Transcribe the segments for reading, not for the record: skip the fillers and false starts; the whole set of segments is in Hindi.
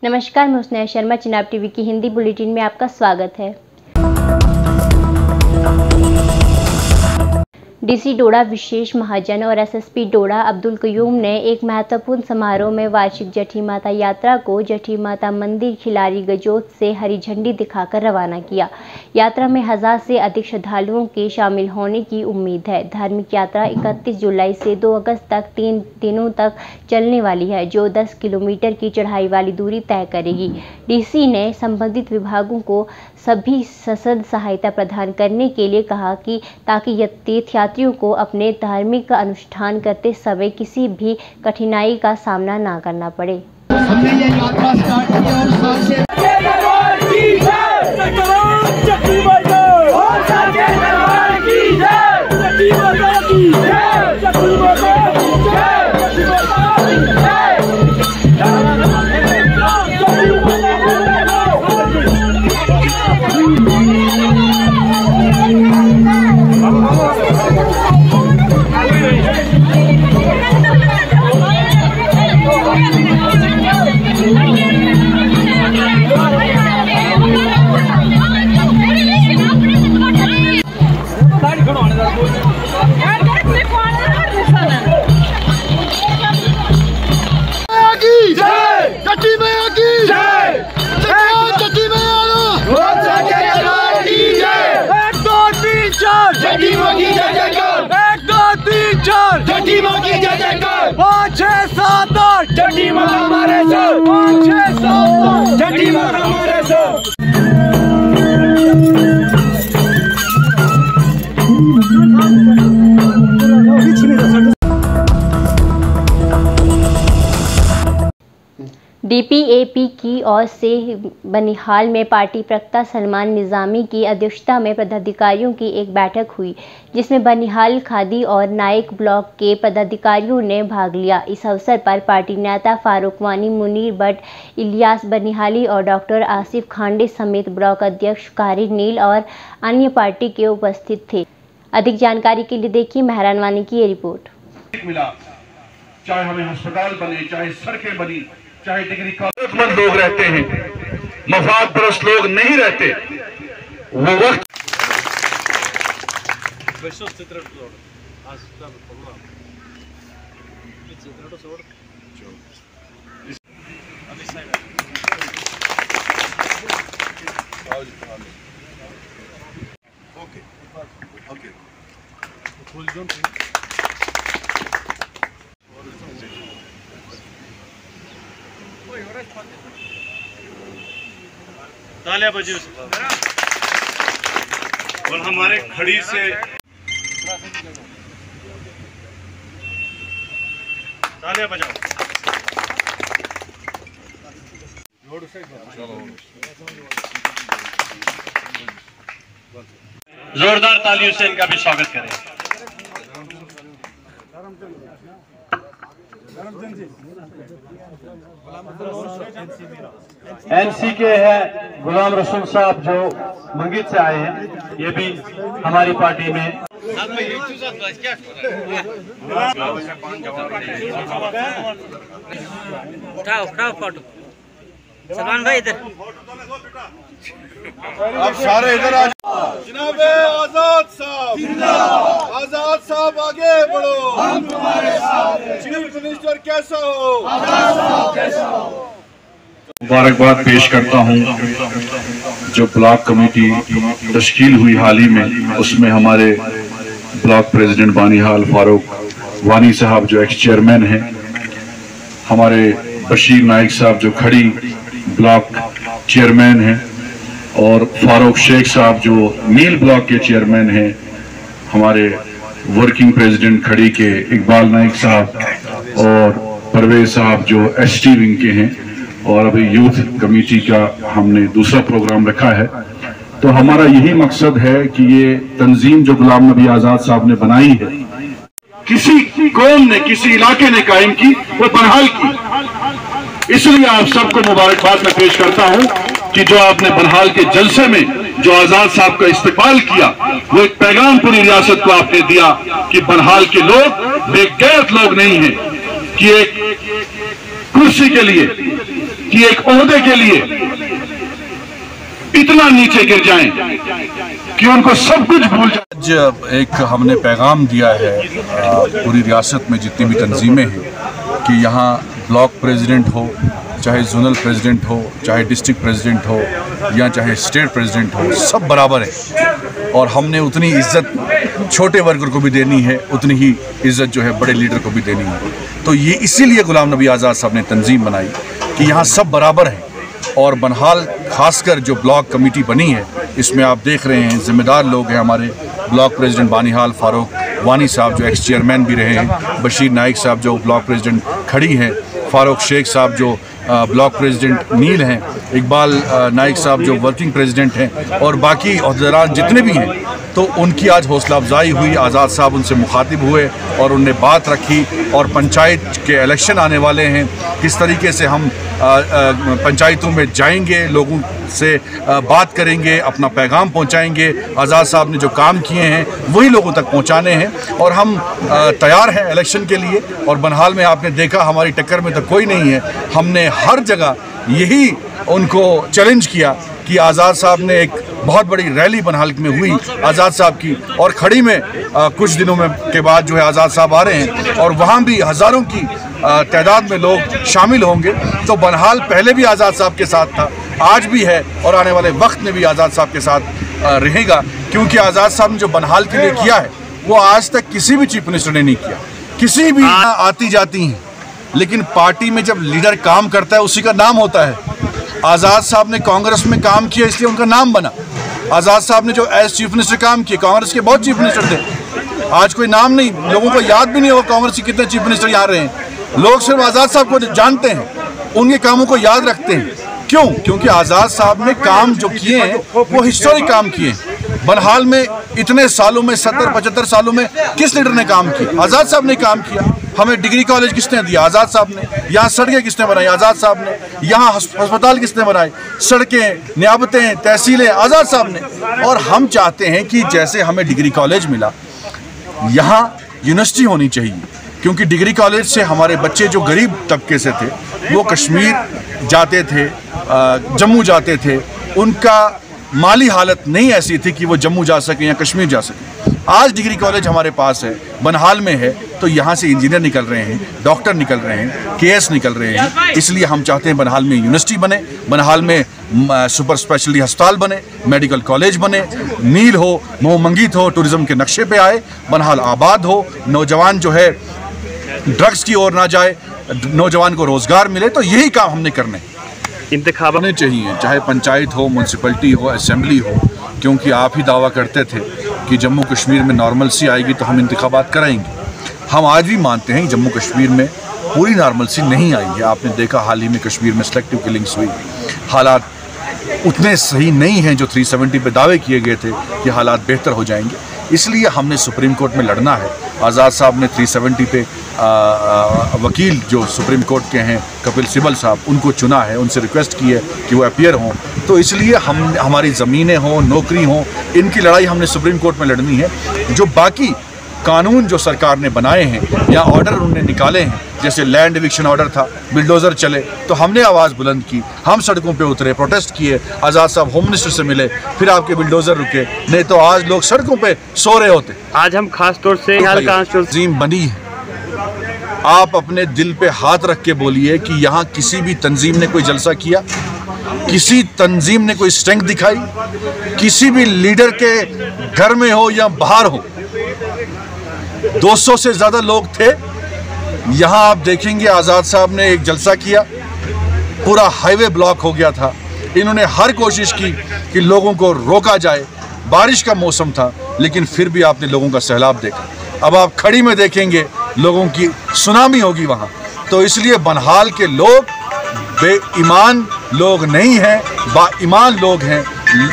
नमस्कार, मैं स्नेहा शर्मा। चिनाब टीवी की हिंदी बुलेटिन में आपका स्वागत है। डीसी डोडा विशेष महाजन और एसएसपी डोडा अब्दुल कयूम ने एक महत्वपूर्ण समारोह में वार्षिक जठी माता यात्रा को जठी माता मंदिर खिलारी गजोत से हरी झंडी दिखाकर रवाना किया। यात्रा में 1000 से अधिक श्रद्धालुओं के शामिल होने की उम्मीद है। धार्मिक यात्रा 31 जुलाई से 2 अगस्त तक 3 दिनों तक चलने वाली है, जो 10 किलोमीटर की चढ़ाई वाली दूरी तय करेगी। डीसी ने संबंधित विभागों को सभी सशक्त सहायता प्रदान करने के लिए कहा कि ताकि तीर्थयात्रियों को अपने धार्मिक अनुष्ठान करते समय किसी भी कठिनाई का सामना ना करना पड़े। हमने ये यात्रा स्टार्ट की और साल से डीपीएपी की ओर से बनिहाल में पार्टी प्रवक्ता सलमान निजामी की अध्यक्षता में पदाधिकारियों की एक बैठक हुई, जिसमें बनिहाल खादी और नाइक ब्लॉक के पदाधिकारियों ने भाग लिया। इस अवसर पर पार्टी नेता फारूक वानी, मुनीर भट्ट, इलियास बनिहाली और डॉक्टर आसिफ खांडे समेत ब्लॉक अध्यक्ष कारी नील और अन्य पार्टी के उपस्थित थे। अधिक जानकारी के लिए देखिए मेहरान वानी की ये रिपोर्ट। मिला, चाहे हमें अस्पताल बने, चाहे सड़कें बनी, चाहे डिग्री कॉलेज लोग रहते हैं, मफाद परस्त लोग नहीं रहते। वो वक्त तालियां बजी और हमारे खड़ी से तालियां बजाओ। जोरदार तालियों से इनका भी स्वागत करें। एनसी के हैं गुलाम रसूल साहब जो मंगित से आए हैं, ये भी हमारी पार्टी में। उठाओ फोटो। सलमान भाई इधर। अब सारे इधर आ। जनाब आजाद साहब आगे बढ़ो, हम तुम्हारे साथ हैं। चीफ मिनिस्टर कैसा हो, आजाद साहब कैसा हो। मुबारकबाद पेश करता हूं। जो ब्लॉक कमेटी तश्कील हुई हाल ही में, उसमें हमारे ब्लॉक प्रेसिडेंट बानीहाल फारूक वानी साहब जो एक्स चेयरमैन हैं, हमारे बशीर नाइक साहब जो खड़ी ब्लॉक चेयरमैन हैं, और फारूक शेख साहब जो नील ब्लॉक के चेयरमैन हैं, हमारे वर्किंग प्रेसिडेंट खड़ी के इकबाल नाइक साहब, और परवेज साहब जो एसटी विंग के हैं, और अभी यूथ कमेटी का हमने दूसरा प्रोग्राम रखा है। तो हमारा यही मकसद है कि ये तंजीम जो गुलाम नबी आजाद साहब ने बनाई है, किसी कौम ने, किसी इलाके ने कायम की, वो बनिहाल की। इसलिए आप सबको मुबारकबाद मैं पेश करता हूं कि जो आपने बनिहाल के जलसे में जो आजाद साहब का इस्तेमाल किया, वो एक पैगाम पूरी रियासत को आपने दिया कि बनिहाल के लोग बेगैरत लोग नहीं हैं, कि एक कुर्सी के लिए कि एक ओहदे के लिए इतना नीचे गिर जाएं कि उनको सब कुछ भूल जाए। आज एक हमने पैगाम दिया है पूरी रियासत में जितनी भी तंजीमें हैं कि यहाँ ब्लॉक प्रेसिडेंट हो, चाहे जोनल प्रेसिडेंट हो, चाहे डिस्ट्रिक्ट प्रेसिडेंट हो या चाहे स्टेट प्रेसिडेंट हो, सब बराबर है और हमने उतनी इज्जत छोटे वर्कर को भी देनी है, उतनी ही इज्जत जो है बड़े लीडर को भी देनी है। तो ये इसीलिए गुलाम नबी आज़ाद साहब ने तंजीम बनाई कि यहाँ सब बराबर हैं। और बनहाल खासकर जो ब्लॉक कमेटी बनी है, इसमें आप देख रहे हैं ज़िम्मेदार लोग हैं हमारे ब्लॉक प्रेसिडेंट बानीहाल फारूक वानी साहब जो एक्स चेयरमैन भी रहे हैं, बशीर नाइक साहब जो ब्लॉक प्रेसिडेंट खड़ी हैं, फारूक शेख साहब जो ब्लॉक प्रेसिडेंट नील हैं, इकबाल नाइक साहब जो वर्किंग प्रेसिडेंट हैं और बाकी अहदेदार जितने भी हैं। तो उनकी आज हौसला अफजाई हुई, आज़ाद साहब उनसे मुखातिब हुए और उनने बात रखी और पंचायत के इलेक्शन आने वाले हैं, किस तरीके से हम पंचायतों में जाएंगे, लोगों से बात करेंगे, अपना पैगाम पहुंचाएंगे। आज़ाद साहब ने जो काम किए हैं वही लोगों तक पहुंचाने हैं और हम तैयार हैं इलेक्शन के लिए। और बनहाल में आपने देखा हमारी टक्कर में तो कोई नहीं है, हमने हर जगह यही उनको चैलेंज किया कि आज़ाद साहब ने एक बहुत बड़ी रैली बनहाल में हुई आज़ाद साहब की और खड़ी में कुछ दिनों में के बाद जो है आज़ाद साहब आ रहे हैं और वहाँ भी हज़ारों की तादाद में लोग शामिल होंगे। तो बनहाल पहले भी आज़ाद साहब के साथ था, आज भी है और आने वाले वक्त में भी आज़ाद साहब के साथ रहेगा, क्योंकि आज़ाद साहब ने जो बनहाल के लिए किया है वो आज तक किसी भी चीफ मिनिस्टर ने नहीं किया। किसी भी आती जाती हैं, लेकिन पार्टी में जब लीडर काम करता है उसी का नाम होता है। आज़ाद साहब ने कांग्रेस में काम किया इसलिए उनका नाम बना। आज़ाद साहब ने जो एज चीफ मिनिस्टर काम किए, कांग्रेस के बहुत चीफ मिनिस्टर थे, आज कोई नाम नहीं, लोगों को याद भी नहीं होगा कांग्रेस के कितने चीफ मिनिस्टर यहाँ रहे हैं। लोग सिर्फ आज़ाद साहब को जानते हैं, उनके कामों को याद रखते हैं। क्यों? क्योंकि आज़ाद साहब ने काम जो किए हैं वो हिस्टोरिक काम किए हैं। बनहाल में इतने सालों में 70-75 सालों में किस लीडर ने काम किया? आज़ाद साहब ने काम किया। हमें डिग्री कॉलेज किसने दिया? आज़ाद साहब ने। यहाँ सड़कें किसने बनाई? आज़ाद साहब ने। यहाँ अस्पताल किसने बनाए? सड़कें, नियाबतें, तहसीलें आज़ाद साहब ने। और हम चाहते हैं कि जैसे हमें डिग्री कॉलेज मिला, यहाँ यूनिवर्सिटी होनी चाहिए, क्योंकि डिग्री कॉलेज से हमारे बच्चे जो गरीब तबके से थे वो कश्मीर जाते थे, जम्मू जाते थे, उनका माली हालत नहीं ऐसी थी कि वो जम्मू जा सकें या कश्मीर जा सकें। आज डिग्री कॉलेज हमारे पास है, बनहाल में है, तो यहाँ से इंजीनियर निकल रहे हैं, डॉक्टर निकल रहे हैं, केएस निकल रहे हैं। इसलिए हम चाहते हैं बनहाल में यूनिवर्सिटी बने, बनहाल में सुपर स्पेशलिटी अस्पताल बने, मेडिकल कॉलेज बने, नील हो, मोह मंगीत हो, टूरिज्म के नक्शे पे आए, बनहाल आबाद हो, नौजवान जो है ड्रग्स की ओर ना जाए, नौजवान को रोज़गार मिले। तो यही काम हमने करने इंतखाब होने चाहिए, चाहे पंचायत हो, म्यूनसिपलिटी हो, असेंबली हो, क्योंकि आप ही दावा करते थे कि जम्मू कश्मीर में नॉर्मलसी आएगी तो हम इंतखाबात कराएंगे। हम आज भी मानते हैं जम्मू कश्मीर में पूरी नॉर्मलसी नहीं आई है। आपने देखा हाल ही में कश्मीर में सिलेक्टिव किलिंग्स हुई, हालात उतने सही नहीं हैं जो 370 पे दावे किए गए थे कि हालात बेहतर हो जाएंगे। इसलिए हमने सुप्रीम कोर्ट में लड़ना है। आज़ाद साहब ने 370 पे वकील जो सुप्रीम कोर्ट के हैं कपिल सिब्बल साहब, उनको चुना है, उनसे रिक्वेस्ट की है कि वो अपीयर हों। तो इसलिए हमारी ज़मीनें हों, नौकरी हों, इनकी लड़ाई हमने सुप्रीम कोर्ट में लड़नी है। जो बाकी कानून जो सरकार ने बनाए हैं या ऑर्डर उन्होंने निकाले हैं, जैसे लैंड एविक्शन ऑर्डर था, बिल्डोज़र चले, तो हमने आवाज़ बुलंद की, हम सड़कों पे उतरे, प्रोटेस्ट किए, आज़ाद साहब होम मिनिस्टर से मिले, फिर आपके बिल्डोज़र रुके, नहीं तो आज लोग सड़कों पे सो रहे होते। आज हम खास तौर से तंजीम बनी है। आप अपने दिल पे हाथ रख के बोलिए कि यहाँ किसी भी तंजीम ने कोई जलसा किया, किसी तंजीम ने कोई स्ट्रेंथ दिखाई, किसी भी लीडर के घर में हो या बाहर हो, 200 से ज़्यादा लोग थे। यहाँ आप देखेंगे आज़ाद साहब ने एक जलसा किया, पूरा हाईवे ब्लॉक हो गया था। इन्होंने हर कोशिश की कि लोगों को रोका जाए, बारिश का मौसम था, लेकिन फिर भी आपने लोगों का सैलाब देखा। अब आप खड़ी में देखेंगे लोगों की सुनामी होगी वहाँ। तो इसलिए बनहाल के लोग बेईमान लोग नहीं हैं, बाईमान लोग हैं।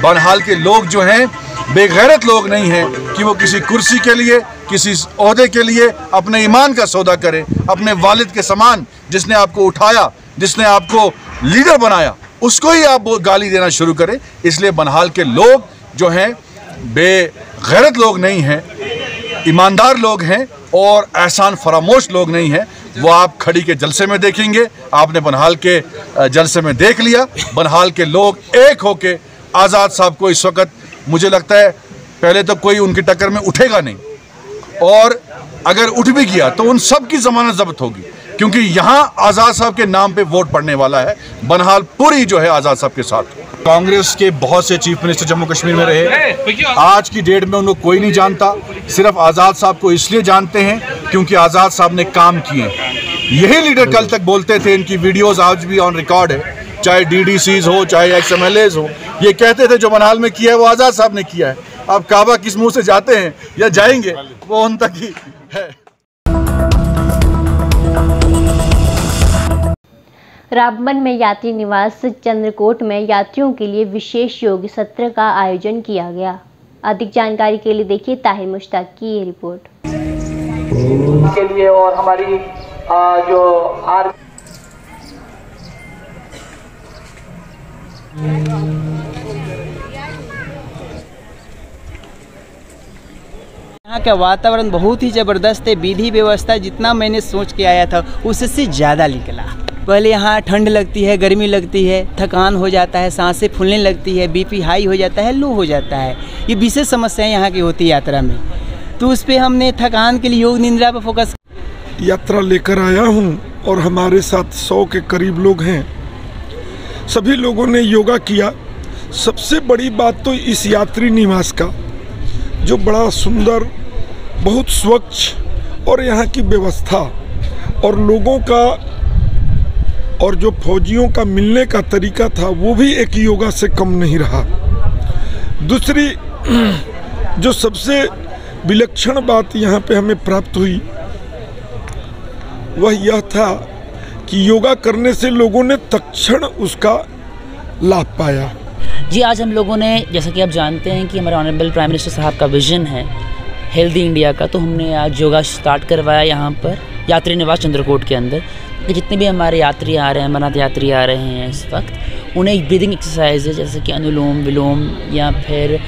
बनहाल के लोग जो हैं बेगैरत लोग नहीं हैं कि वो किसी कुर्सी के लिए, किसी ओहदे के लिए अपने ईमान का सौदा करें। अपने वालिद के समान जिसने आपको उठाया, जिसने आपको लीडर बनाया, उसको ही आप गाली देना शुरू करें। इसलिए बनहाल के लोग जो हैं बेगैरत लोग नहीं हैं, ईमानदार लोग हैं और एहसान फरामोश लोग नहीं हैं। वो आप खड़ी के जलसे में देखेंगे। आपने बनहाल के जलसे में देख लिया, बनहाल के लोग एक होके आज़ाद साहब को इस वक्त मुझे लगता है पहले तो कोई उनकी टक्कर में उठेगा नहीं, और अगर उठ भी गया तो उन सब की जमानत जब्त होगी, क्योंकि यहाँ आज़ाद साहब के नाम पे वोट पड़ने वाला है। बनहाल पूरी जो है आज़ाद साहब के साथ। कांग्रेस के बहुत से चीफ मिनिस्टर जम्मू कश्मीर में रहे, आज की डेट में उनको कोई नहीं जानता, सिर्फ आज़ाद साहब को इसलिए जानते हैं क्योंकि आज़ाद साहब ने काम किए। यही लीडर कल तक बोलते थे, इनकी वीडियोस आज भी ऑन रिकॉर्ड है, चाहे DDCs हो चाहे XMLAs हो, ये कहते थे जो बनहाल में किया है वो आज़ाद साहब ने किया है। अब काबा किस मुंह से जाते हैं या जाएंगे वो उन तक ही है। रामबन में यात्री निवास चंद्रकोट में यात्रियों के लिए विशेष योग सत्र का आयोजन किया गया। अधिक जानकारी के लिए देखिए ताहिर मुश्ताक की ये रिपोर्ट। के लिए और हमारी जो यहाँ का वातावरण बहुत ही ज़बरदस्त है। विधि व्यवस्था जितना मैंने सोच के आया था उससे ज़्यादा निकला। पहले यहाँ ठंड लगती है, गर्मी लगती है, थकान हो जाता है, सांसें फूलने लगती है, BP हाई हो जाता है, लो हो जाता है। ये विशेष समस्याएं यहाँ की होती है यात्रा में, तो उस पर हमने थकान के लिए योग निद्रा पर फोकस यात्रा लेकर आया हूँ और हमारे साथ 100 के करीब लोग हैं। सभी लोगों ने योगा किया। सबसे बड़ी बात तो इस यात्री निवास का जो बड़ा सुंदर, बहुत स्वच्छ और यहाँ की व्यवस्था और लोगों का और जो फौजियों का मिलने का तरीका था वो भी एक योगा से कम नहीं रहा। दूसरी जो सबसे विलक्षण बात यहाँ पे हमें प्राप्त हुई वह यह था कि योगा करने से लोगों ने तत्क्षण उसका लाभ पाया। जी, आज हम लोगों ने, जैसा कि आप जानते हैं कि हमारे ऑनरेबल प्राइम मिनिस्टर साहब का विजन है हेल्दी इंडिया का, तो हमने आज योगा स्टार्ट करवाया यहाँ पर यात्री निवास चंद्रकोट के अंदर। जितने भी हमारे यात्री आ रहे हैं, अमरनाथ यात्री आ रहे हैं इस वक्त, उन्हें एक ब्रीदिंग एक्सरसाइज है जैसे कि अनुलोम विलोम या फिर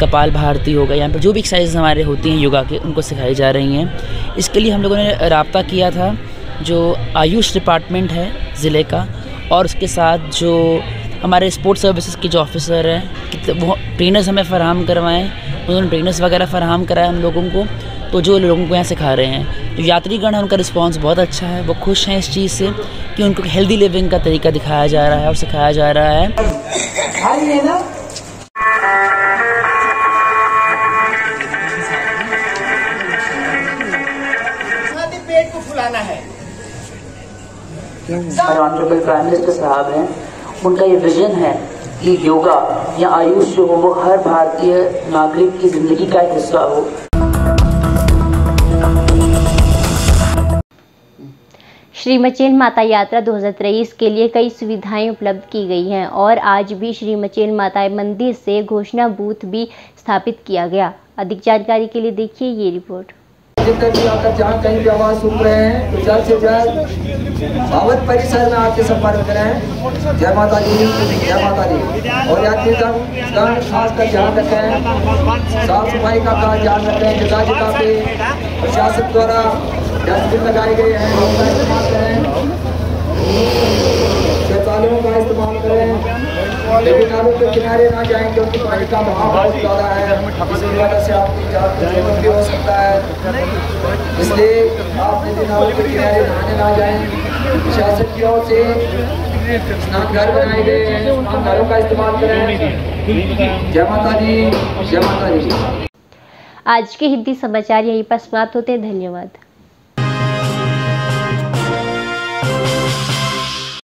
कपाल भारती होगा, यहाँ पर जो भी एक्सरसाइज हमारे होती हैं योगा के उनको सिखाई जा रही हैं। इसके लिए हम लोगों ने राब्ता किया था जो आयुष डिपार्टमेंट है ज़िले का, और उसके साथ जो हमारे स्पोर्ट्स सर्विसेज के जो ऑफिसर हैं वो ट्रेनर्स हमें फ़राहम करवाएं। उन्होंने ट्रेनर्स वगैरह फ़राहम कराया हम लोगों को, तो जो लोगों को यहाँ सिखा रहे हैं। जो यात्रीगण है उनका रिस्पांस बहुत अच्छा है, वो खुश हैं इस चीज़ से कि उनको हेल्दी लिविंग का तरीका दिखाया जा रहा है और सिखाया जा रहा है। पेट को फुलाना है। हमारे ऑनरेबल प्राइम मिनिस्टर साहब हैं, उनका ये विजन है कि योगा या आयुष जो हो वो हर भारतीय नागरिक की ज़िंदगी का एक हिस्सा हो। श्री मचेल माता यात्रा 2023 के लिए कई सुविधाएं उपलब्ध की गई हैं और आज भी श्री मचेल माता मंदिर से घोषणा बूथ भी स्थापित किया गया। अधिक जानकारी के लिए देखिए ये रिपोर्ट। भी आकर जहाँ कहीं भी आवाज सुन रहे हैं तो जल्द से जल्द भावत परिसर में आके संपर्क करें। जय माता दी, जय माता दी। और यात्रीगण खासकर ध्यान रखें, साफ सफाई का खास ध्यान रखें। जगह जगह पे प्रशासन द्वारा डस्टबिन लगाए गए हैं, उनका इस्तेमाल करें। शौचालयों का इस्तेमाल करें। लेकिन नालों के किनारे ना जाएं क्योंकि पानी का बहाव बहुत ज़्यादा है, इसी वजह से आपकी जान भी हो सकता है। इसलिए आप यदि नालों के किनारे नहाने ना जाएं। प्रशासन की ओर से स्नान घर बनाए गए हैं, स्नान घरों का इस्तेमाल करें। जय माता दी, जय माता दी। आज के हिंदी समाचार यहीं पर समाप्त होते हैं। धन्यवाद।